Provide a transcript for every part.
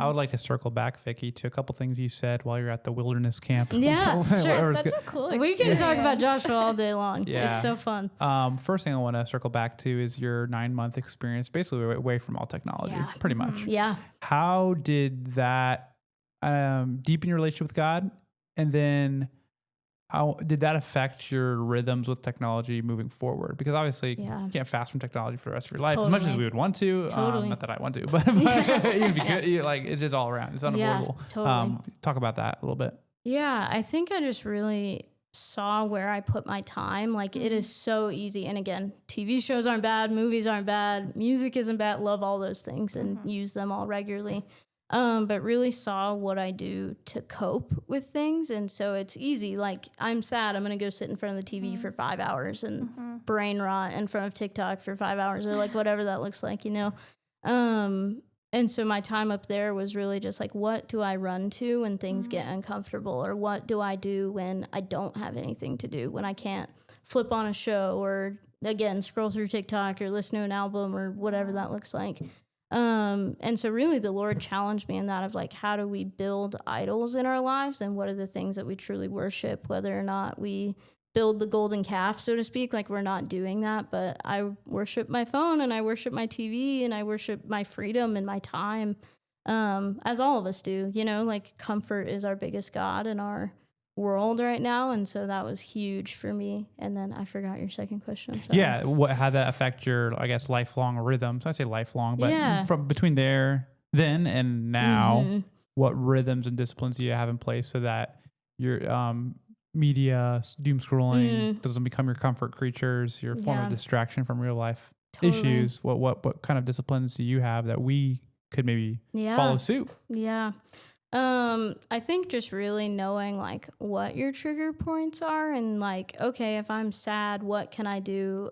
I would like to circle back, Vicky, to a couple things you said while you're at the wilderness camp. Yeah, sure. Such a cool We can talk about experience. Joshua all day long. Yeah. It's so fun. First thing I want to circle back to is your 9-month experience, basically away from all technology, Yeah. pretty much. Yeah. How did that deepen your relationship with God? And then how did that affect your rhythms with technology moving forward? Because obviously Yeah. you can't fast from technology for the rest of your life as much as Totally. we would want to. Totally. Not that I want to, but even if you could, like it's just all around. It's unavoidable. totally. Talk about that a little bit. Yeah, I think I just really saw where I put my time. Like, it is so easy. And again, TV shows aren't bad, movies aren't bad, music isn't bad. Love all those things and use them all regularly. But really saw what I do to cope with things. And so it's easy. Like, I'm sad, I'm going to go sit in front of the TV for 5 hours and brain rot in front of TikTok for 5 hours or like whatever that looks like, you know? And so my time up there was really just like, what do I run to when things get uncomfortable? Or what do I do when I don't have anything to do, when I can't flip on a show or, again, scroll through TikTok or listen to an album or whatever that looks like. And so really the Lord challenged me in that of like, how do we build idols in our lives? And what are the things that we truly worship, whether or not we build the golden calf, so to speak, like we're not doing that, but I worship my phone and I worship my TV and I worship my freedom and my time, as all of us do, you know, like comfort is our biggest God in our world right now. And so that was huge for me. And then I forgot your second question. I'm sorry. Yeah. How that affect your, I guess, lifelong rhythms? I say lifelong, but Yeah. from between then and now, what rhythms and disciplines do you have in place so that your media doom scrolling doesn't become your comfort creatures, your form of distraction from real life issues? What kind of disciplines do you have that we could maybe follow suit? Yeah. I think just really knowing like what your trigger points are and like, okay, if I'm sad, what can I do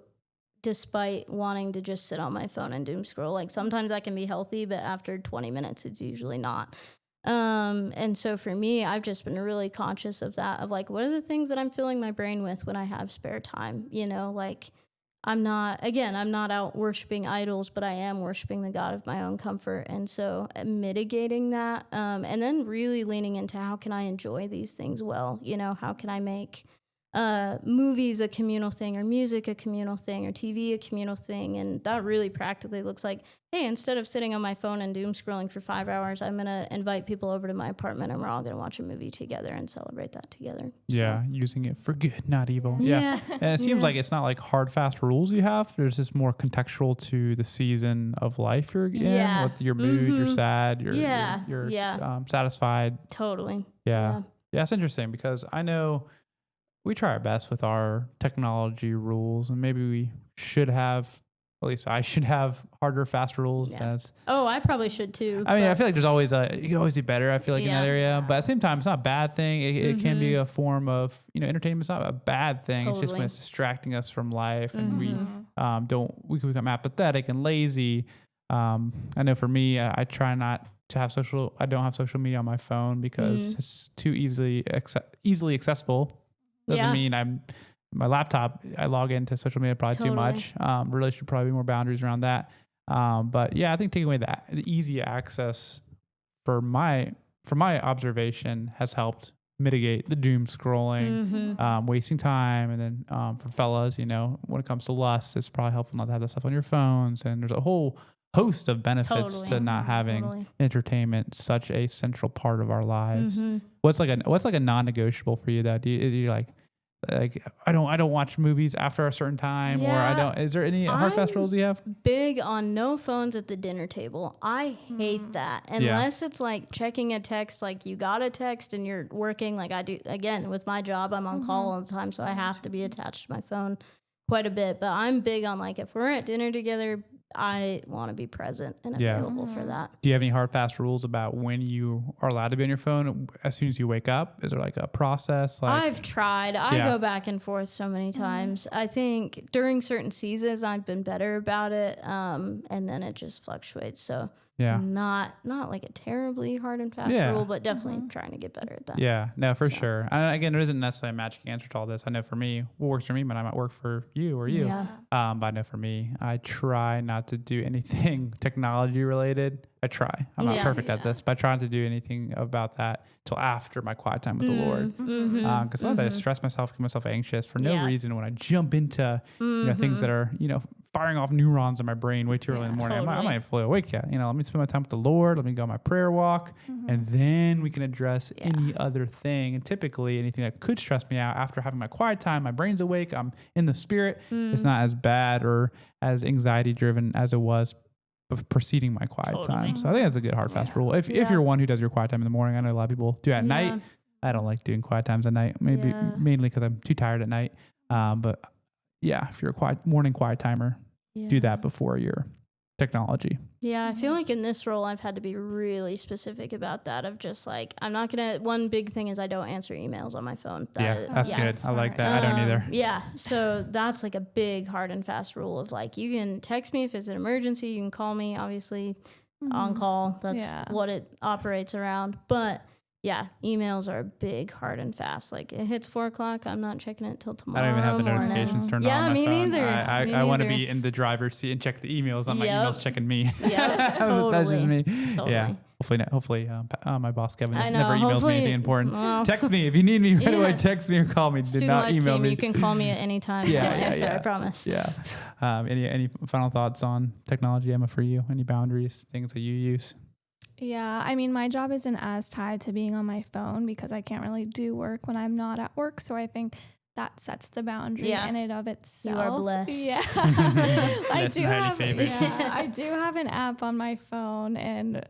despite wanting to just sit on my phone and doom scroll? Like sometimes that can be healthy, but after 20 minutes, it's usually not. And so for me, I've just been really conscious of that, of like, what are the things that I'm filling my brain with when I have spare time? You know, like I'm not out worshiping idols, but I am worshiping the God of my own comfort. And so mitigating that, and then really leaning into how can I enjoy these things well? You know, how can I make movies a communal thing, or music a communal thing, or TV a communal thing? And that really practically looks like, hey, instead of sitting on my phone and doom scrolling for 5 hours, I'm going to invite people over to my apartment and we're all going to watch a movie together and celebrate that together. Yeah, using it for good, not evil. Yeah. And it seems like it's not like hard, fast rules you have. There's just more contextual to the season of life you're in, with your mood, you're sad, you're satisfied. Totally. Yeah, it's interesting because I know we try our best with our technology rules, and maybe we should have, at least I should have harder, fast rules. I probably should too. I mean, I feel like there's always you can always do better. I feel like in that area, but at the same time, it's not a bad thing. It can be a form of, entertainment's not a bad thing. It's just when it's distracting us from life, and we we can become apathetic and lazy. I know for me, I try not to have I don't have social media on my phone because it's too easily accessible. Doesn't mean my laptop, I log into social media probably too much. Really should probably be more boundaries around that. But yeah, I think taking away the easy access for my observation has helped mitigate the doom scrolling, wasting time. And then for fellas, when it comes to lust, it's probably helpful not to have that stuff on your phones. And there's a whole host of benefits to not having entertainment such a central part of our lives. What's like a non-negotiable for you that you like I don't watch movies after a certain time, or I don't. Is there any hard fast rules you have? Big on no phones at the dinner table. I hate that unless it's like checking a text, like you got a text and you're working. Like I do again with my job, I'm on call all the time, so I have to be attached to my phone quite a bit. But I'm big on like if we're at dinner together, I want to be present and available for that. Do you have any hard, fast rules about when you are allowed to be on your phone as soon as you wake up? Is there like a process? I've tried. I go back and forth so many times. I think during certain seasons I've been better about it, and then it just fluctuates. So Yeah. Not like a terribly hard and fast rule, but definitely trying to get better at that. Yeah, no, for sure. Again, there isn't necessarily a magic answer to all this. I know for me, what works for me might not work for you or you. Yeah. But I know for me, I try not to do anything technology related. I try. I'm not perfect at this, but I try not to do anything about that till after my quiet time with the Lord. Because sometimes I stress myself, get myself anxious for no reason when I jump into things that are firing off neurons in my brain way too early in the morning. I'm not fully awake yet. Let me spend my time with the Lord. Let me go on my prayer walk, and then we can address any other thing. And typically, anything that could stress me out after having my quiet time, my brain's awake, I'm in the Spirit. It's not as bad or as anxiety driven as it was preceding my quiet time. So I think that's a good hard fast rule. If you're one who does your quiet time in the morning, I know a lot of people do it at night. I don't like doing quiet times at night, mainly because I'm too tired at night. But yeah, if you're a morning quiet timer, do that before your technology. Yeah, I feel like in this role, I've had to be really specific about that of just like, I'm not going to, one big thing is I don't answer emails on my phone. That's good. I like that. I don't either. Yeah. So that's like a big hard and fast rule of like, you can text me if it's an emergency, you can call me, obviously on call. That's what it operates around. But yeah, emails are big, hard and fast. Like it hits 4:00, I'm not checking it till tomorrow. I don't even have the notifications turned on. Yeah, me neither. I want to be in the driver's seat and check the emails on my emails checking me. Yeah, totally. That's just me. Totally. Yeah. Hopefully, my boss Kevin I know, never emails me anything important. Well, text me if you need me right away. Text me or call me. Do not email team, me. You can call me at any time. Answer, I promise. Yeah. Any final thoughts on technology, Emma, for you? Any boundaries, things that you use? Yeah, I mean, my job isn't as tied to being on my phone because I can't really do work when I'm not at work. So I think that sets the boundary in and of itself. You are blessed. Yeah. I do have an app on my phone, and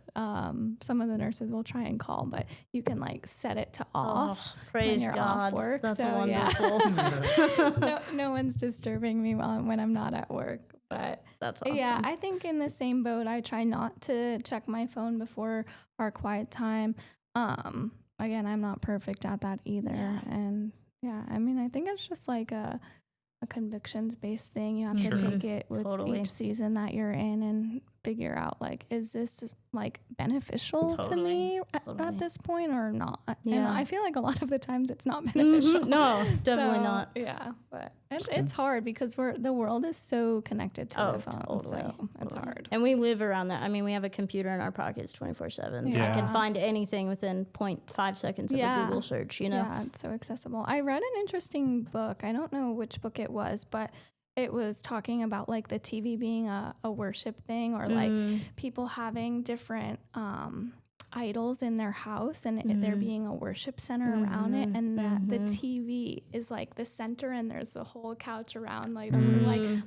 some of the nurses will try and call, but you can like set it to off. Praise when you're God. off work. That's so, wonderful. No one's disturbing me when I'm not at work. But that's awesome. Yeah, I think in the same boat, I try not to check my phone before our quiet time. Again, I'm not perfect at that either. Yeah. And yeah, I mean, I think it's just like a convictions based thing. You have to take it with each season that you're in and figure out like, is this like beneficial to me at this point or not? Yeah. And I feel like a lot of the times it's not beneficial. No, definitely not. Yeah, but it's hard because the world is so connected to the phone, so it's hard. And we live around that. I mean, we have a computer in our pockets 24/7. I can find anything within 0.5 seconds of a Google search, Yeah, it's so accessible. I read an interesting book. I don't know which book it was, but it was talking about like the TV being a worship thing or like people having different idols in their house and there being a worship center around it, and that the TV is like the center and there's a whole couch around like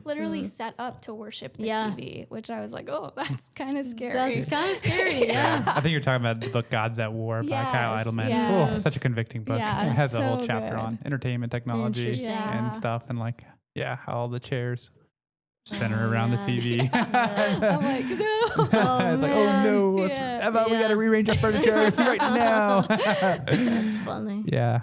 literally set up to worship the TV, which I was like, oh, that's kind of scary. That's kind of scary. Yeah. I think you're talking about the book Gods at War by Kyle Idleman. Yes. Oh, such a convicting book. Yeah, it has so a whole chapter good. on entertainment technology and stuff, and like how all the chairs center around the TV. I'm like, no. It's like, oh no, Emma, we got to rearrange our furniture right now. That's funny. Yeah.